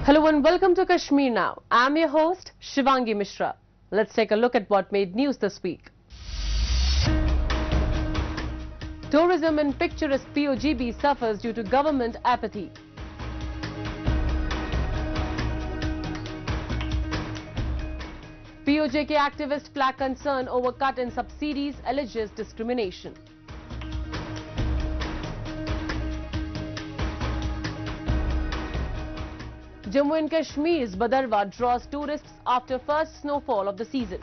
Hello and welcome to Kashmir Now. I'm your host, Shivangi Mishra. Let's take a look at what made news this week. Tourism in picturesque POGB suffers due to government apathy. POJK activist flag concern over cut in subsidies, alleges discrimination. Jammu and Kashmir's Bhadarwah draws tourists after first snowfall of the season.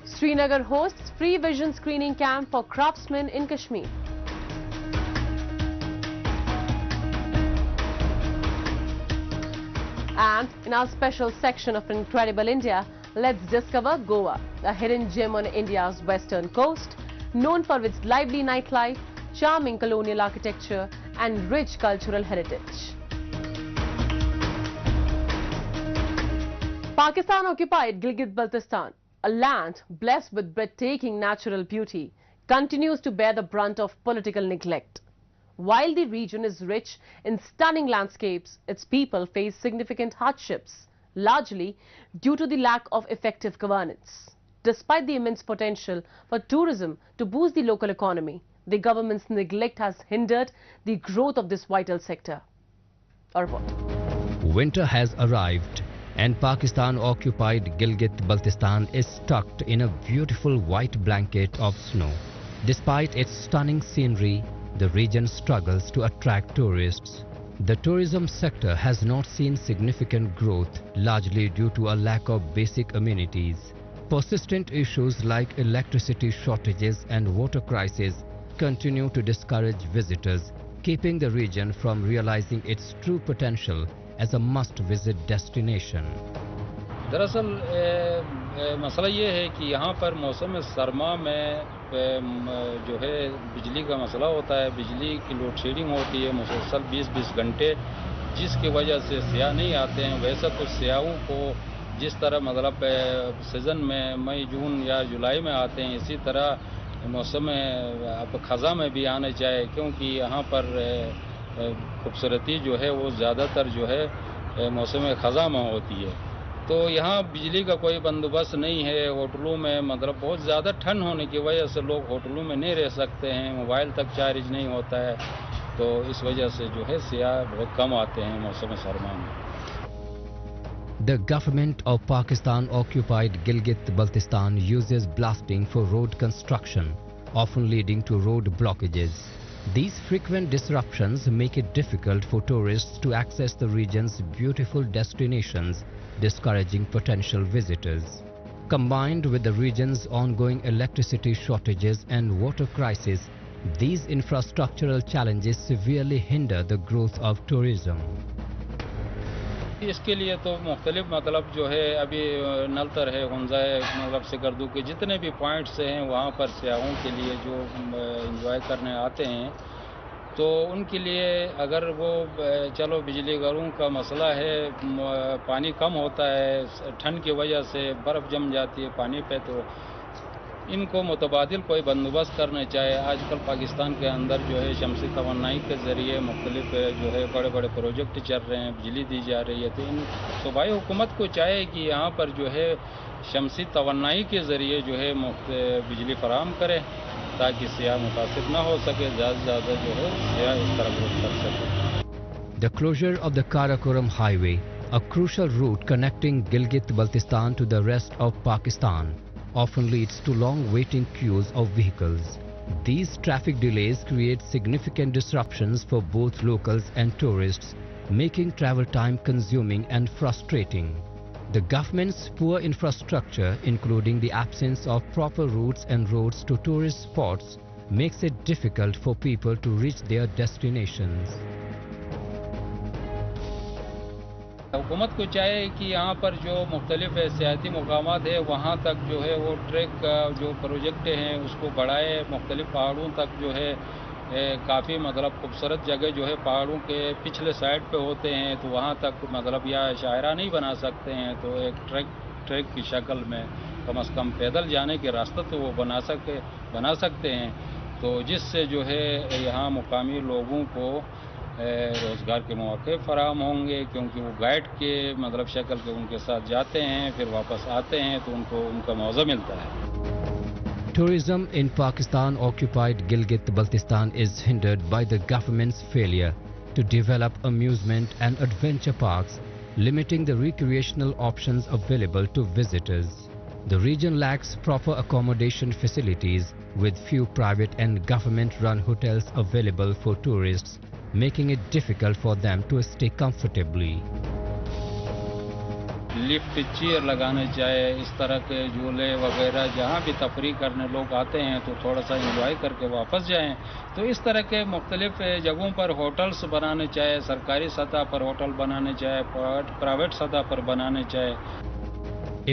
Srinagar hosts free vision screening camp for craftsmen in Kashmir. And in our special section of Incredible India, let's discover Goa, a hidden gem on India's western coast, known for its lively nightlife, charming colonial architecture and rich cultural heritage. Pakistan-occupied Gilgit-Baltistan, a land blessed with breathtaking natural beauty, continues to bear the brunt of political neglect. While the region is rich in stunning landscapes, its people face significant hardships, largely due to the lack of effective governance. Despite the immense potential for tourism to boost the local economy, the government's neglect has hindered the growth of this vital sector. Or what? Winter has arrived and Pakistan-occupied Gilgit-Baltistan is tucked in a beautiful white blanket of snow. Despite its stunning scenery, the region struggles to attract tourists. The tourism sector has not seen significant growth, largely due to a lack of basic amenities. Persistent issues like electricity shortages and water crisis continue to discourage visitors, keeping the region from realizing its true potential as a must-visit destination. दरअसल मसला ये है कि यहाँ पर मौसम सरमा में जो है बिजली का मसला होता है, बिजली की लोड शेडिंग होती है मुसलसल 20-20 घंटे, जिसकी वजह से सियाह नहीं आते हैं। वैसे तो सियाहों को जिस तरह मतलब सीज़न में मई जून या जुलाई में आते हैं, इसी तरह मौसम अब ख़ज़ा में भी आने चाहिए, क्योंकि यहाँ पर खूबसूरती जो है वो ज़्यादातर जो है मौसम ख़ज़ा में होती है। तो यहाँ बिजली का कोई बंदोबस्त नहीं है। होटलों में मतलब बहुत ज़्यादा ठंड होने की वजह से लोग होटलों में नहीं रह सकते हैं, मोबाइल तक चार्ज नहीं होता है, तो इस वजह से जो है सियाह बहुत कम आते हैं मौसम सरमा में। The government of Pakistan-occupied Gilgit-Baltistan uses blasting for road construction, often leading to road blockages. These frequent disruptions make it difficult for tourists to access the region's beautiful destinations, discouraging potential visitors. Combined with the region's ongoing electricity shortages and water crisis, these infrastructural challenges severely hinder the growth of tourism. इसके लिए तो मुख्तलिफ मतलब जो है अभी नलतर है, गुंजा है, मतलब सिकरदू के जितने भी पॉइंट्स हैं वहाँ पर सियाहों के लिए जो एंजॉय करने आते हैं, तो उनके लिए अगर वो चलो बिजली घरों का मसला है, पानी कम होता है, ठंड की वजह से बर्फ़ जम जाती है पानी पे, तो इनको मुतबादिल कोई बंदोबस्त करना चाहिए। आजकल पाकिस्तान के अंदर जो है शमसी तवन्नाई के ज़रिए मुख्तलिफ जो है बड़े बड़े प्रोजेक्ट चल रहे हैं, बिजली दी जा रही है, तो इन सूबाई हुकूमत को चाहिए कि यहाँ पर जो है शमसी तवन्नाई के ज़रिए जो है बिजली फराहम करें, ताकि सियाह मुतासिर ना हो सके, ज़्यादा से ज़्यादा जो है सियाह इस तरह ग्रोथ कर सके। The closure of the Karakoram Highway, a crucial route connecting Gilgit-Baltistan to the rest of Pakistan, often leads to long waiting queues of vehicles. These traffic delays create significant disruptions for both locals and tourists, making travel time consuming and frustrating. The government's poor infrastructure, including the absence of proper routes and roads to tourist spots, makes it difficult for people to reach their destinations. हुकूमत को चाहिए कि यहाँ पर जो मुख्तलिफ सियाती मकामात है वहाँ तक जो है वो ट्रैक का जो प्रोजेक्ट हैं उसको बढ़ाए, मुख्तलिफ पहाड़ों तक जो है काफ़ी मतलब खूबसूरत जगह जो है पहाड़ों के पिछले साइड पे होते हैं, तो वहाँ तक मतलब या शायरा नहीं बना सकते हैं, तो एक ट्रैक की शक्ल में कम से कम पैदल जाने के रास्ते तो वो बना सकते हैं। तो जिससे जो है यहाँ मुकामी लोगों को रोज़गार के मौके फराहम होंगे, क्योंकि वो गाइड के मतलब शक्ल के उनके साथ जाते हैं, फिर वापस आते हैं तो उनको उनका मुआवजा मिलता है। Tourism in Pakistan-occupied Gilgit-Baltistan is hindered by the government's failure to develop amusement and adventure parks, limiting the recreational options available to visitors. The region lacks proper accommodation facilities, with few private and government-run hotels available for tourists, making it difficult for them to stay comfortably. Lift chair लगाने चाहिए, इस तरह के झूले वगैरह, जहाँ भी तफरीह करने लोग आते हैं तो थोड़ा सा इंजॉय करके वापस जाएं। तो इस तरह के मुख्तलिफ जगहों पर होटल्स बनाने चाहिए, सरकारी सतह पर होटल बनाने चाहिए, प्राइवेट सतह पर बनाने चाहिए।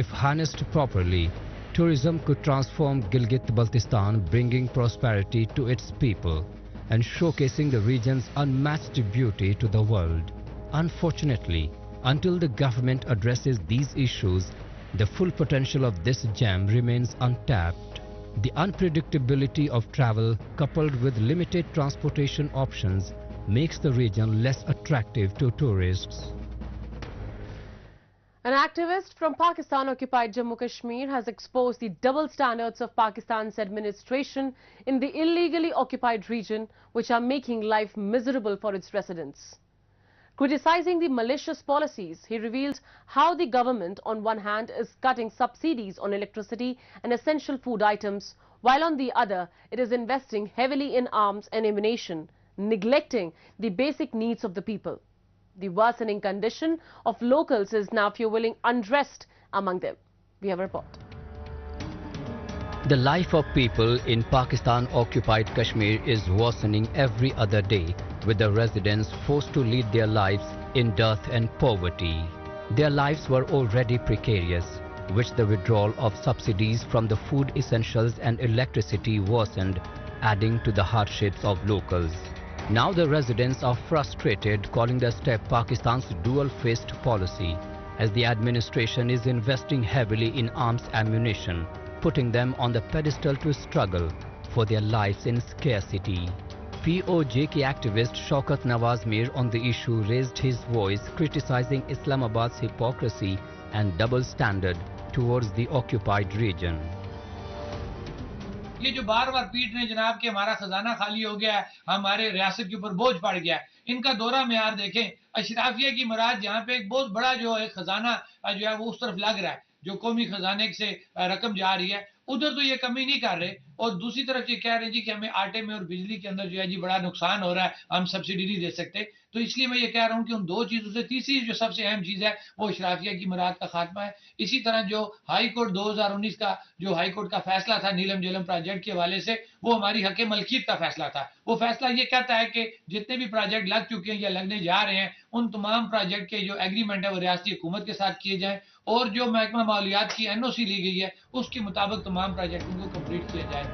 If harnessed properly, tourism could transform Gilgit-Baltistan, bringing prosperity to its people and showcasing the region's unmatched beauty to the world. Unfortunately, until the government addresses these issues, the full potential of this gem remains untapped. The unpredictability of travel, coupled with limited transportation options, makes the region less attractive to tourists. An activist from Pakistan-occupied Jammu Kashmir has exposed the double standards of Pakistan's administration in the illegally occupied region, which are making life miserable for its residents. Criticizing the malicious policies, he revealed how the government on one hand is cutting subsidies on electricity and essential food items, while on the other it is investing heavily in arms and ammunition, neglecting the basic needs of the people. The worsening condition of locals is now fueling unrest among them. We have a report. The life of people in Pakistan-occupied Kashmir is worsening every other day, with the residents forced to lead their lives in dearth and poverty. Their lives were already precarious, which the withdrawal of subsidies from the food essentials and electricity worsened, adding to the hardships of locals. Now the residents are frustrated, calling the step Pakistan's dual-faced policy, as the administration is investing heavily in arms ammunition, putting them on the pedestal to struggle for their lives in scarcity. POJK activist Shaukat Nawaz Mir on the issue raised his voice, criticizing Islamabad's hypocrisy and double standard towards the occupied region. ये जो बार बार पीट रहे जनाब कि हमारा खजाना खाली हो गया है, हमारे रियासत के ऊपर बोझ पड़ गया है, इनका दौरा मेयार देखें। अशराफिया की मुराद जहाँ पे एक बहुत बड़ा जो है खजाना जो है वो उस तरफ लग रहा है, जो कौमी खजाने से रकम जा रही है, उधर तो ये कमी नहीं कर रहे, और दूसरी तरफ ये कह रहे जी कि हमें आटे में और बिजली के अंदर जो है जी बड़ा नुकसान हो रहा है, हम सब्सिडी नहीं दे सकते। तो इसलिए मैं ये कह रहा हूँ कि उन दो चीज़ों से तीसरी जो सबसे अहम चीज़ है वो अशराफिया की मुराद का खात्मा है। इसी तरह जो हाई कोर्ट 2019 का जो हाई कोर्ट का फैसला था नीलम झेलम प्रोजेक्ट के हवाले से, वो हमारी हक मलकियत का फैसला था। वो फैसला ये कहता है कि जितने भी प्रोजेक्ट लग चुके हैं या लगने जा रहे हैं, उन तमाम प्रोजेक्ट के जो एग्रीमेंट है वो रियासती हुकूमत के साथ किए जाएँ, और जो महकमा मालियात की NOC ली गई है उसके मुताबिक तमाम प्रोजेक्टों को कंप्लीट किया जाए।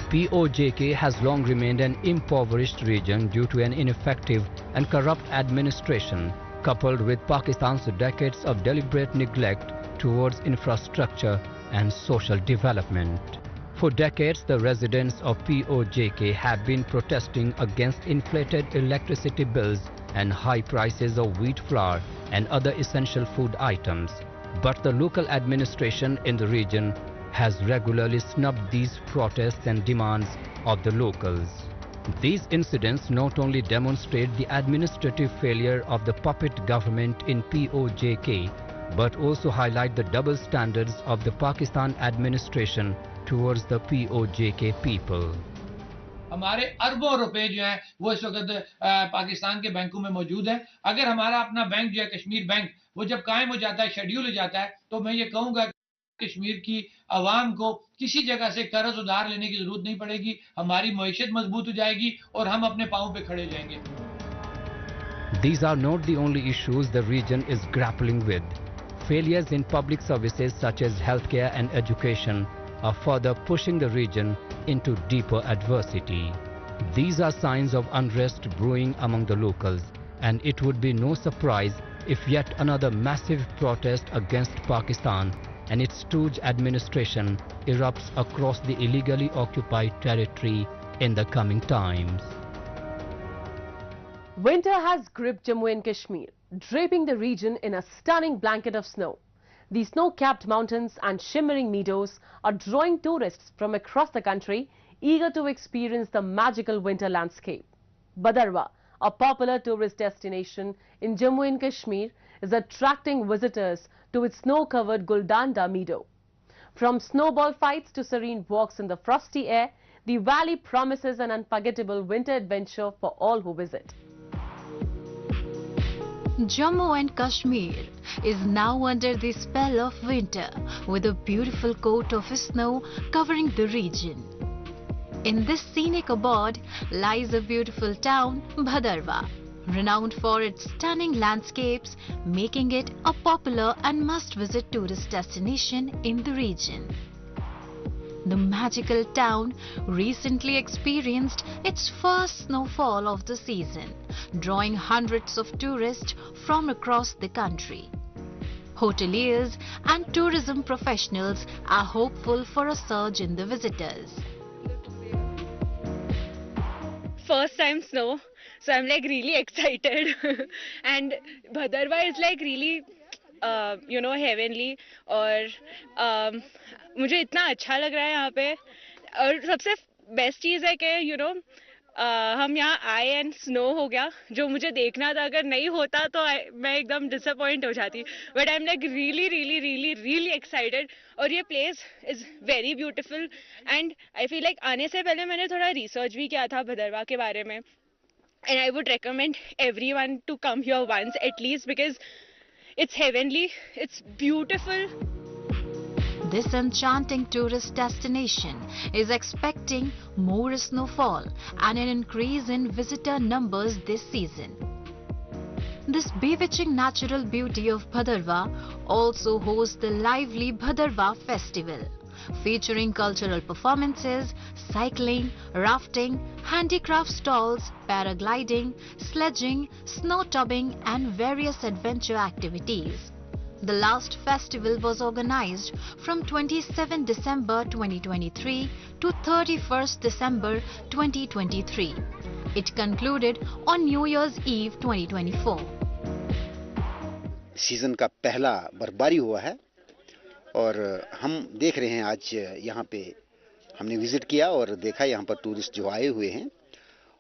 POJK has long remained an impoverished region due to an ineffective and corrupt administration, coupled with Pakistan's decades of deliberate neglect towards infrastructure and social development. For decades, the residents of POJK have been protesting against inflated electricity bills and high prices of wheat flour and other essential food items. But the local administration in the region has regularly snubbed these protests and demands of the locals. These incidents not only demonstrate the administrative failure of the puppet government in POJK, but also highlight the double standards of the Pakistan administration towards the POJK people. हमारे अरबों रुपए जो हैं वो इस वक्त पाकिस्तान के बैंकों में मौजूद हैं। अगर हमारा अपना बैंक जो है कश्मीर बैंक, वो जब कायम हो जाता है, शेड्यूल हो जाता है, तो मैं ये कहूँगा कश्मीर की आवाम को किसी जगह से कर्ज उधार लेने की जरूरत नहीं पड़ेगी, हमारी मईशत मजबूत हो जाएगी और हम अपने पांव पे खड़े जाएंगे। These are not the only issues the region is grappling with. Failures in public services such as healthcare and education are further pushing the region into deeper adversity. These are signs of unrest brewing among the locals, and it would be no surprise if yet another massive protest against Pakistan and its stooge administration erupts across the illegally occupied territory in the coming times. Winter has gripped Jammu and Kashmir, draping the region in a stunning blanket of snow. The snow-capped mountains and shimmering meadows are drawing tourists from across the country eager to experience the magical winter landscape. Bhadarwah, a popular tourist destination in Jammu and Kashmir, is attracting visitors to its snow-covered Guldanda meadow. From snowball fights to serene walks in the frosty air, the valley promises an unforgettable winter adventure for all who visit. Jammu and Kashmir is now under the spell of winter, with a beautiful coat of snow covering the region. In this scenic abode lies a beautiful town, Bhadarwah, renowned for its stunning landscapes, making it a popular and must-visit tourist destination in the region. The magical town recently experienced its first snowfall of the season, drawing hundreds of tourists from across the country. Hoteliers and tourism professionals are hopeful for a surge in the visitors. First time snow, so I'm like really excited and Bhadarwah is like really heavenly और मुझे इतना अच्छा लग रहा है यहाँ पे और सबसे बेस्ट चीज़ है कि हम यहाँ आए एंड स्नो हो गया जो मुझे देखना था अगर नहीं होता तो मैं एकदम डिसअपॉइंट हो जाती but I am like really really really really excited और ये place is very beautiful and I feel like आने से पहले मैंने थोड़ा रिसर्च भी किया था भदरवा के बारे में and I would recommend everyone to come here once at least because it's heavenly, it's beautiful. This enchanting tourist destination is expecting more snowfall and an increase in visitor numbers this season. This bewitching natural beauty of Bhadarwah also hosts the lively Bhadarwah Festival, featuring cultural performances, cycling, rafting, handicraft stalls, paragliding, sledging, snow tubing and various adventure activities. The last festival was organized from 27 December 2023 to 31st December 2023. It concluded on New Year's Eve 2024. Season का पहला बर्फबारी हुआ है और हम देख रहे हैं आज यहाँ पे हमने विजिट किया और देखा यहाँ पर टूरिस्ट जो आए हुए हैं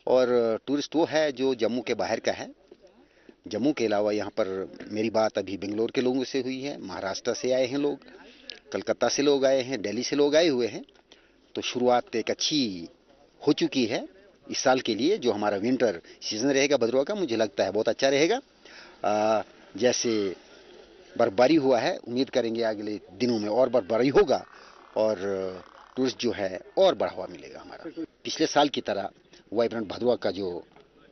और टूरिस्ट वो है जो जम्मू के बाहर का है। जम्मू के अलावा यहाँ पर मेरी बात अभी बेंगलोर के लोगों से हुई है, महाराष्ट्र से आए हैं लोग, कलकत्ता से लोग आए हैं, दिल्ली से लोग आए हुए हैं। तो शुरुआत एक अच्छी हो चुकी है इस साल के लिए। जो हमारा विंटर सीजन रहेगा भदरवा का, मुझे लगता है बहुत अच्छा रहेगा। जैसे बर्फबारी हुआ है, उम्मीद करेंगे अगले दिनों में और बर्फबारी होगा और टूरिस्ट जो है और बढ़ावा मिलेगा हमारा। पिछले साल की तरह वाइब्रेंट भदरवा का जो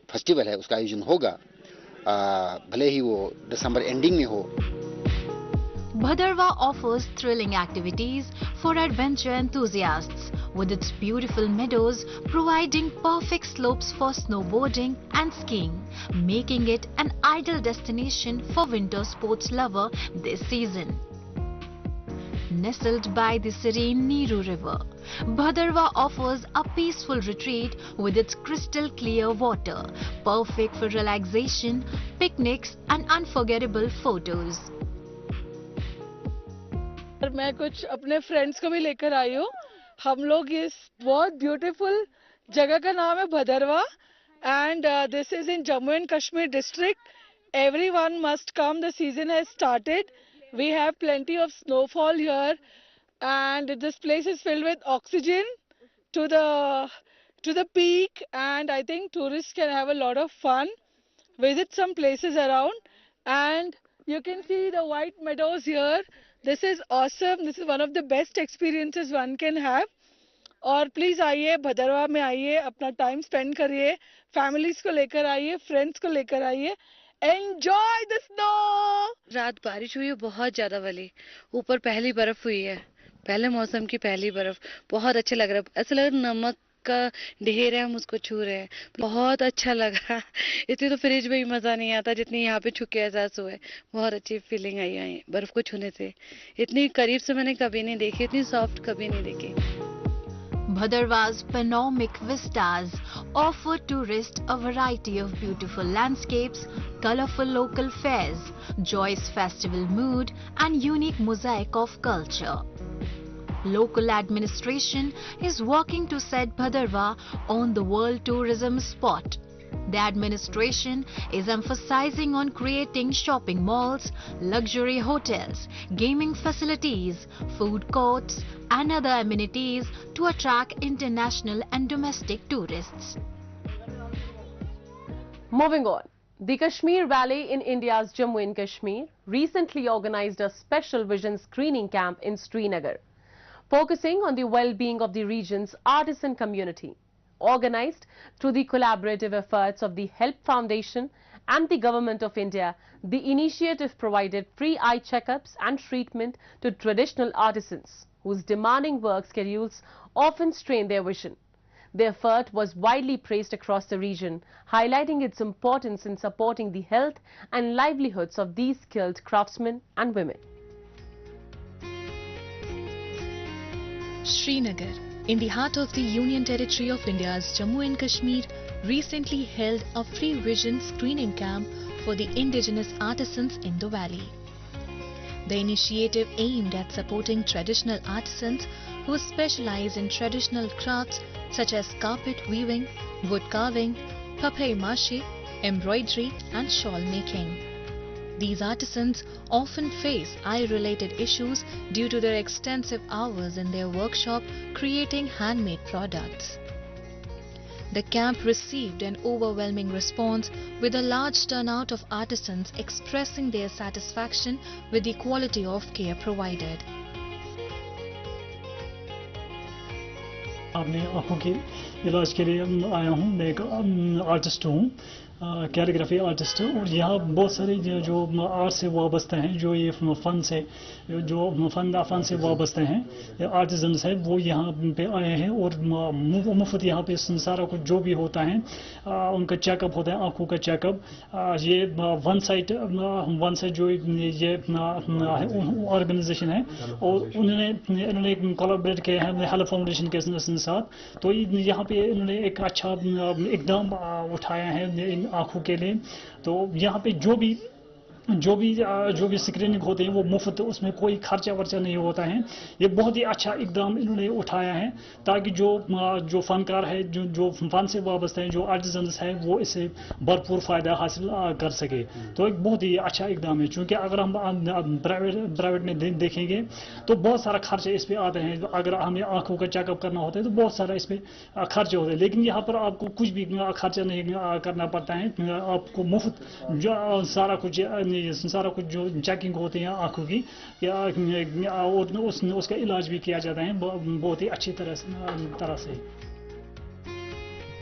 फेस्टिवल है उसका आयोजन होगा, भले ही वो दिसंबर एंडिंग में हो। Bhadarwah offers thrilling activities for adventure enthusiasts, with its beautiful meadows providing perfect slopes for snowboarding and skiing, making it an ideal destination for winter sports lover this season. Nestled by the serene Neeru River, Bhadarwah offers a peaceful retreat with its crystal clear water, perfect for relaxation, picnics and unforgettable photos. मैं कुछ अपने friends को भी लेकर आई हूँ। हम लोग इस बहुत ब्यूटीफुल जगह का नाम है Bhadarwah and this is in Jammu and Kashmir district. Everyone must come, the season has started. We have plenty of snowfall here and this place is filled with oxygen to the peak and I think tourist can have a lot of fun, visit some places around and you can see the white meadows here. This is awesome. This is one of the best experiences one can have. और please आइए, भदरवा में आइए, अपना time spend करिए, families को लेकर आइए, friends को लेकर आइए। Enjoy the snow. रात बारिश हुई है बहुत ज्यादा वाली, ऊपर पहली बर्फ हुई है, पहले मौसम की पहली बर्फ। बहुत अच्छा लग रहा है, ऐसा लग रहा है नमक का ढेर है, हम उसको छू रहे हैं, बहुत अच्छा लगा। इतनी तो फ्रिज में ही मजा नहीं आता जितनी यहाँ पे छू के एहसास हुआ है। बहुत अच्छी फीलिंग आई है बर्फ को छूने से, इतनी करीब से मैंने कभी नहीं देखी, इतनी सॉफ्ट कभी नहीं देखी। Bhadarwa's panoramic vistas offer tourists a variety of beautiful landscapes, colorful local fairs, joyous festival mood and unique mosaic of culture. Local administration is working to set Bhadarwa on the world tourism spot. The administration is emphasizing on creating shopping malls, luxury hotels, gaming facilities, food courts and other amenities to attract international and domestic tourists. Moving on, the Kashmir Valley in India's Jammu and Kashmir recently organized a special vision screening camp in Srinagar, focusing on the well-being of the region's artisan community. Organized through the collaborative efforts of the Help Foundation and the Government of India, the initiative provided free eye checkups and treatment to traditional artisans whose demanding work schedules often strain their vision. The effort was widely praised across the region, highlighting its importance in supporting the health and livelihoods of these skilled craftsmen and women. Srinagar, in the heart of the Union Territory of India's Jammu and Kashmir, recently held a free vision screening camp for the indigenous artisans in the valley. The initiative aimed at supporting traditional artisans who specialize in traditional crafts such as carpet weaving, wood carving, papier-mâché, embroidery and shawl making. These artisans often face eye-related issues due to their extensive hours in their workshop creating handmade products. The camp received an overwhelming response with a large turnout of artisans expressing their satisfaction with the quality of care provided. अपने आँखों के इलाज के लिए आया हूँ। मैं एक आर्टिस्ट हूँ, कैलीग्राफी आर्टिस्ट, और यहाँ बहुत सारे जो आर्ट से वाबस्ते हैं, जो ये फन से वाबस्ते हैं, आर्टिजन्स हैं, वो यहाँ पे आए हैं और मुफ्त यहाँ पे सारा कुछ जो भी होता है उनका चेकअप होता है, आँखों का चेकअप। ये वन साइड जो ये ऑर्गेनाइजेशन है और इन्होंने कोलैबोरेट किया है हेल्प फाउंडेशन के साथ, तो यहाँ पे इन्होंने एक अच्छा इकदाम उठाया है इन आँखों के लिए। तो यहाँ पे जो भी स्क्रीनिंग होते हैं वो मुफ्त, उसमें कोई खर्चा वर्चा नहीं होता है। ये बहुत ही अच्छा इकदाम इन्होंने उठाया है ताकि जो फनकार है, जो फन से वाबस्ते हैं, जो आर्टिजन्स हैं, वो इससे भरपूर फ़ायदा हासिल कर सके। तो एक बहुत ही अच्छा इकदाम है, क्योंकि अगर हम प्राइवेट में देखेंगे तो बहुत सारा खर्चे इस पर आते हैं। अगर हमें आँखों का चेकअप करना होता है तो बहुत सारा इस पर खर्चे होते हैं, लेकिन यहाँ पर आपको कुछ भी खर्चा नहीं करना पड़ता है। आपको मुफ्त सारा कुछ जो चेकिंग होती है आँखों की, और उसका इलाज भी किया जाता है बहुत ही अच्छी तरह से।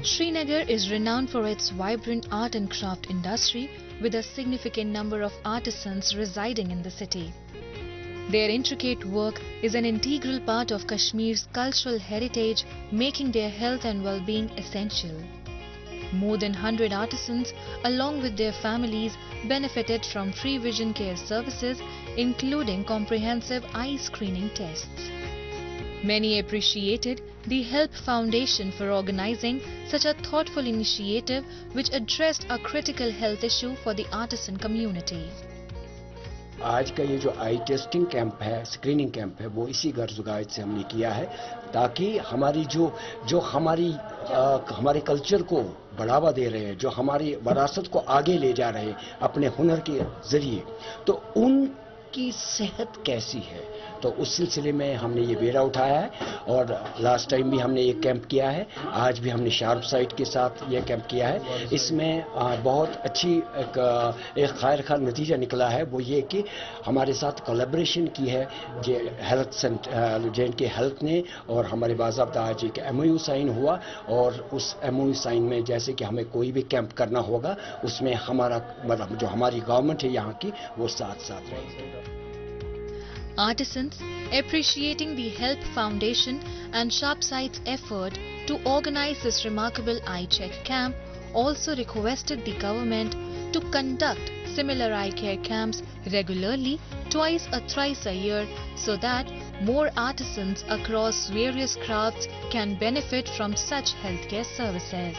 Srinagar is renowned for its vibrant art and craft industry with a significant number of artisans residing in the city. Their intricate work is an integral part of Kashmir's cultural heritage, making their health and well-being essential. More than 100 artisans, along with their families, benefited from free vision care services, including comprehensive eye screening tests. Many appreciated the Help Foundation for organizing such a thoughtful initiative which addressed a critical health issue for the artisan community. आज का ये जो आई testing camp है, screening camp है, वो इसी गर्ज़-ओ-गायत से हमने किया है ताकि हमारी जो हमारे कल्चर को बढ़ावा दे रहे हैं, जो हमारी विरासत को आगे ले जा रहे हैं अपने हुनर के जरिए, तो उनकी सेहत कैसी है, तो उस सिलसिले में हमने ये बेड़ा उठाया है। और लास्ट टाइम भी हमने ये कैंप किया है, आज भी हमने शार्प साइट के साथ ये कैंप किया है। इसमें बहुत अच्छी एक खैर खा नतीजा निकला है, वो ये कि हमारे साथ कोलैबोरेशन की है जो हेल्थ सेंटर JNK हेल्थ ने, और हमारे बाज़ाब्ता आज एक MOU साइन हुआ, और उस MOU साइन में जैसे कि हमें कोई भी कैंप करना होगा उसमें हमारा मतलब जो हमारी गवर्नमेंट है यहाँ की वो साथ रहेगी। Artisans, appreciating the Help Foundation and SharpSight's effort to organize this remarkable eye check camp, also requested the government to conduct similar eye care camps regularly, twice or thrice a year, so that more artisans across various crafts can benefit from such healthcare services.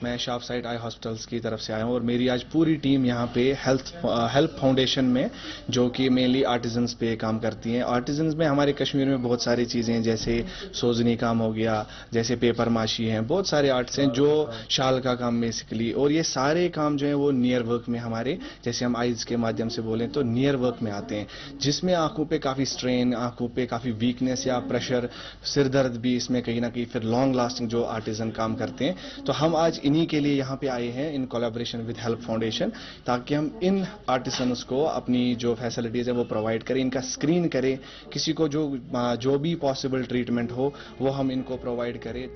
मैं sharp site आई hospitals की तरफ से आया हूँ और मेरी आज पूरी टीम यहाँ पे हेल्प फाउंडेशन में, जो कि मेनली आर्टिजन्स पे काम करती हैं। आर्टिजन्स में हमारे कश्मीर में बहुत सारी चीज़ें हैं, जैसे सोजनी काम हो गया, जैसे पेपर माशी हैं, बहुत सारे आर्ट्स हैं जो शाल का काम बेसिकली, और ये सारे काम जो हैं वो नियर वर्क में हमारे, जैसे हम आइज़ के माध्यम से बोलें तो नियर वर्क में आते हैं, जिसमें आंखों पे काफ़ी स्ट्रेन, आंखों पे काफ़ी वीकनेस या प्रेशर, सिर दर्द भी इसमें कहीं ना कहीं फिर लॉन्ग लास्टिंग जो आर्टिजन काम करते हैं। तो हम आज इन्हीं के लिए यहाँ पे आए हैं in collaboration with help foundation, ताकि हम इन आर्टिसंस को अपनी जो फैसिलिटीज है वो प्रोवाइड करें, इनका स्क्रीन करें, किसी को जो भी पॉसिबल ट्रीटमेंट हो वो हम इनको प्रोवाइड करें।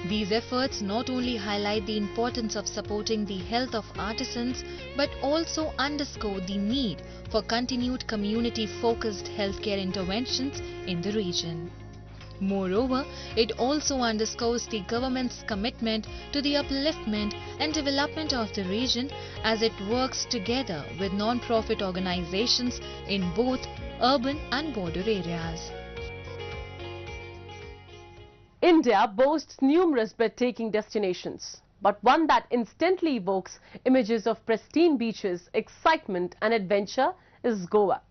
These efforts not only highlight the importance of supporting the health of artisans, but also underscore the need for continued community-focused healthcare interventions in the region. Moreover, it also underscores the government's commitment to the upliftment and development of the region as it works together with non-profit organizations in both urban and border areas. India boasts numerous breathtaking destinations, but one that instantly evokes images of pristine beaches, excitement and adventure is Goa.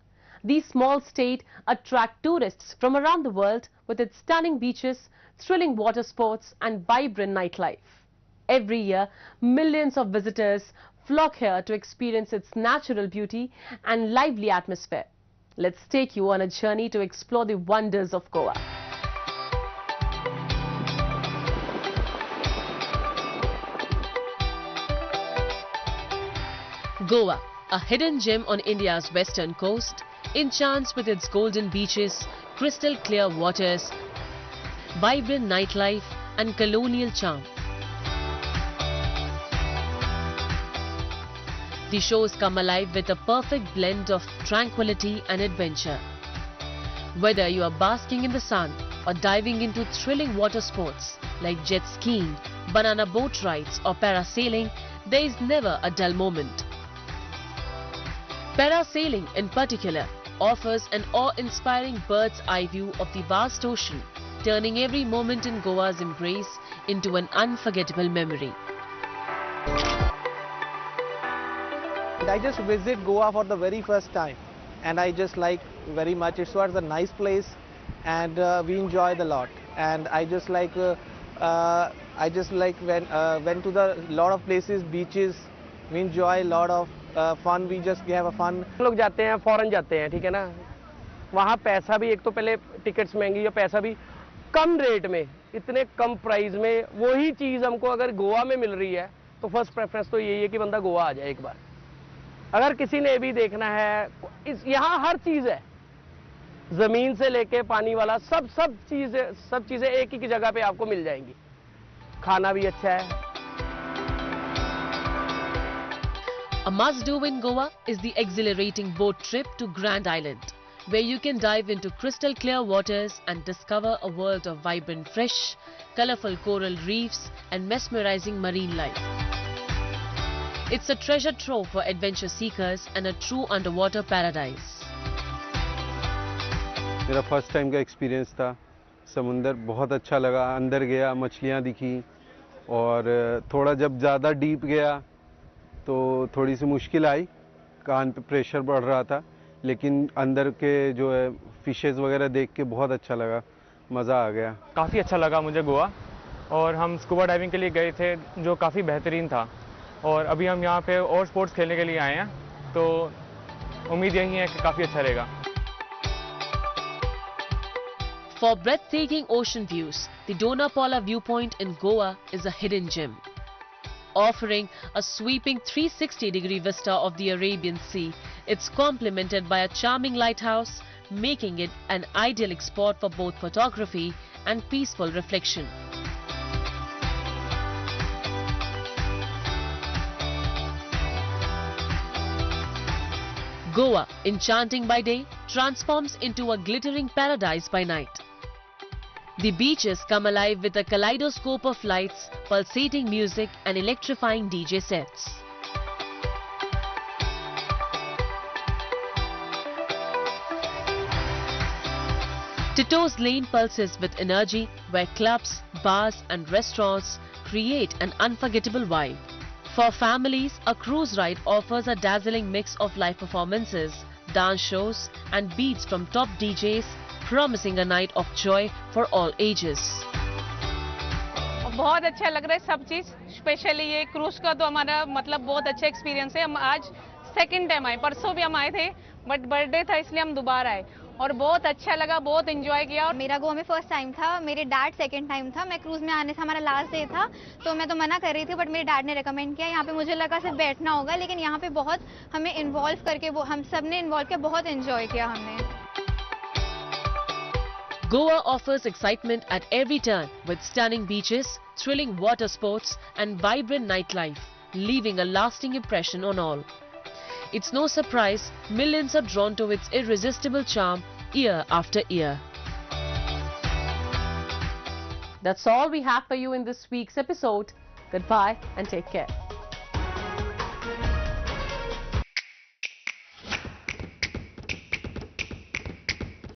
The small state attracts tourists from around the world with its stunning beaches, thrilling water sports and vibrant nightlife. Every year, millions of visitors flock here to experience its natural beauty and lively atmosphere. Let's take you on a journey to explore the wonders of Goa. Goa, a hidden gem on India's western coast, enchants with its golden beaches, crystal clear waters, vibrant nightlife and colonial charm. The shows come alive with a perfect blend of tranquility and adventure. Whether you are basking in the sun or diving into thrilling water sports like jet skiing, banana boat rides or parasailing, there is never a dull moment. Parasailing in particular offers an awe-inspiring bird's eye view of the vast ocean, turning every moment in Goa's embrace into an unforgettable memory. I just visit Goa for the very first time and I just like very much. It was a nice place and we enjoyed a lot, and I just like went to the lot of places, beaches. We enjoy a lot of fun. We just have a fun. हम लोग जाते हैं, foreign जाते हैं, ठीक है ना, वहाँ पैसा भी, एक तो पहले टिकट्स महंगी है, पैसा भी कम रेट में, इतने कम प्राइस में वही चीज़ हमको अगर गोवा में मिल रही है तो फर्स्ट प्रेफरेंस तो यही है कि बंदा गोवा आ जाए एक बार। अगर किसी ने भी देखना है, यहाँ हर चीज़ है, ज़मीन से लेके पानी वाला सब चीज़ें एक ही जगह पे आपको मिल जाएंगी। खाना भी अच्छा है। A must-do in Goa is the exhilarating boat trip to Grand Island, where you can dive into crystal clear waters and discover a world of vibrant fish, colorful coral reefs and mesmerizing marine life. It's a treasure trove for adventure seekers and a true underwater paradise. मेरा first time का experience था, समुंदर बहुत अच्छा लगा, अंदर गया, मछलियाँ दिखी, और थोड़ा जब ज़्यादा डीप गया तो थोड़ी सी मुश्किल आई, कान पे प्रेशर बढ़ रहा था, लेकिन अंदर के जो है फिशेस वगैरह देख के बहुत अच्छा लगा, मज़ा आ गया। काफ़ी अच्छा लगा मुझे गोवा, और हम स्कूबा डाइविंग के लिए गए थे जो काफ़ी बेहतरीन था, और अभी हम यहाँ पे और स्पोर्ट्स खेलने के लिए आए हैं, तो उम्मीद यही है कि काफ़ी अच्छा रहेगा। For breathtaking ocean views, the Dona Paula viewpoint in Goa is a hidden gem. Offering a sweeping 360-degree vista of the Arabian Sea, it's complemented by a charming lighthouse, making it an idyllic spot for both photography and peaceful reflection. Goa, enchanting by day, transforms into a glittering paradise by night. The beaches come alive with a kaleidoscope of lights, pulsating music and electrifying DJ sets. Tito's Lane pulses with energy, where clubs, bars and restaurants create an unforgettable vibe. For families, a cruise ride offers a dazzling mix of live performances, dance shows and beats from top DJs, promising a night of joy for all ages. बहुत अच्छा लग रहा है सब चीज़, specially ये cruise का तो हमारा मतलब बहुत अच्छा एक्सपीरियंस है। हम आज सेकंड टाइम आए, परसों भी हम आए थे बट बर्थडे था इसलिए हम दोबारा आए और बहुत अच्छा लगा, बहुत एंजॉय किया। और मेरा गोवा में फर्स्ट टाइम था, मेरे डैड सेकंड टाइम था। मैं क्रूज में आने से हमारा लास्ट डे था तो मैं तो मना कर रही थी बट मेरे डैड ने रेकमेंड किया। यहाँ पे मुझे लगा सिर्फ बैठना होगा लेकिन यहाँ पे बहुत हमें इन्वॉल्व करके वो हम सब ने इन्वॉल्व किया, बहुत एंजॉय किया हमने। Goa offers excitement at every turn with stunning beaches, thrilling water sports and vibrant nightlife, leaving a lasting impression on all. It's no surprise millions are drawn to its irresistible charm year after year. That's all we have for you in this week's episode. Goodbye and take care.